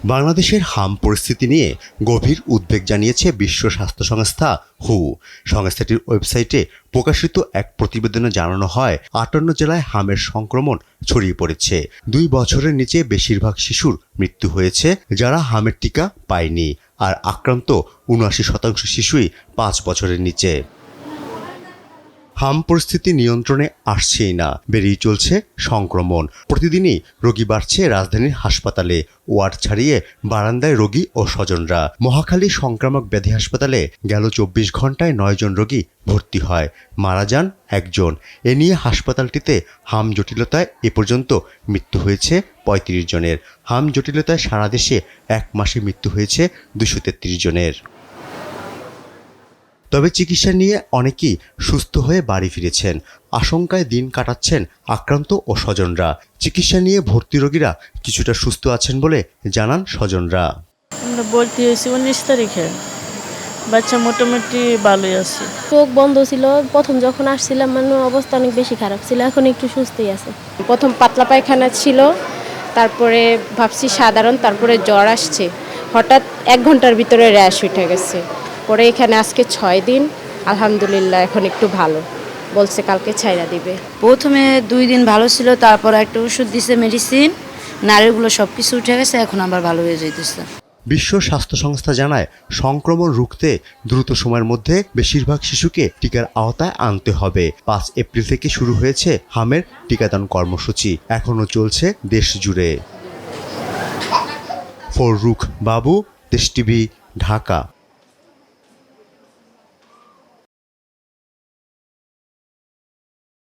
বাংলাদেশের হাম পরিস্থিতি নিয়ে গভীর উদ্বেগ জানিয়েছে বিশ্ব স্বাস্থ্য সংস্থা হু। সংস্থাটির ওয়েবসাইটে প্রকাশিত এক প্রতিবেদনে জানানো হয় ৫৮ জেলায় হামের সংক্রমণ ছড়িয়ে পড়েছে। ২ বছরের নিচে বেশিরভাগ শিশুর মৃত্যু হয়েছে যারা হামের টিকা পায়নি, আর আক্রান্ত ৭৯% শিশুই ৫ বছরের নিচে। হাম পরিস্থিতি নিয়ন্ত্রণে আসছেই না, বেড়েই চলছে সংক্রমণ। প্রতিদিনই রোগী বাড়ছে রাজধানীর হাসপাতালে, ওয়ার্ড ছাড়িয়ে বারান্দায় রোগী ও স্বজনরা। মহাখালী সংক্রামক ব্যাধি হাসপাতালে গেল ২৪ ঘন্টায় ৯ জন রোগী ভর্তি হয়, মারা যান ১ জন। এ নিয়ে হাসপাতালটিতে হাম জটিলতায় এ পর্যন্ত মৃত্যু হয়েছে ৩৫ জনের। হাম জটিলতায় সারা দেশে ১ মাসে মৃত্যু হয়েছে ২৩৩ জনের। তবে চিকিৎসা নিয়ে অনেকেই সুস্থ হয়ে বাড়ি ফিরেছেন। আশঙ্কায় দিন কাটাচ্ছেন আক্রান্ত ও স্বজনরা। চিকিৎসা নিয়ে ভর্তি রোগীরা কিছুটা সুস্থ আছেন বলে জানান স্বজনরা। আমরা ভর্তি হয়েছি ১৯ তারিখে, বাচ্চা মোটামুটি ভালোই আছে। চোখ বন্ধ ছিল প্রথম যখন আসছিলাম, মানে অবস্থা অনেক বেশি খারাপ ছিল, এখন একটু সুস্থই আছে। প্রথম পাতলা পায়খানা ছিল, তারপরে ভাবছি সাধারণ, তারপরে জ্বর আসছে, হঠাৎ ১ ঘন্টার ভিতরে র্যাশ উঠে গেছে। পরে এখানে আজকে ৬ দিন, আলহামদুলিল্লাহ এখন একটু ভালো, বলছে কালকে ছাইরা দিবে। প্রথমে ২ দিন ভালো ছিল, তারপর একটা ওষুধ দিছে, মেডিসিন, নাড়িগুলো সব কিছু উঠে গেছে, এখন আবার ভালো হয়ে যাইতেছে। বিশ্ব স্বাস্থ্য সংস্থা জানায়, সংক্রমণ রুখতে দ্রুত সময়ের মধ্যে বেশিরভাগ শিশুকে টিকার আওতায় আনতে হবে। ৫ এপ্রিল থেকে শুরু হয়েছে হামের টিকাদান কর্মসূচি, এখনও চলছে দেশ জুড়ে। ফররুখ বাবু, দেশ টিভি, ঢাকা।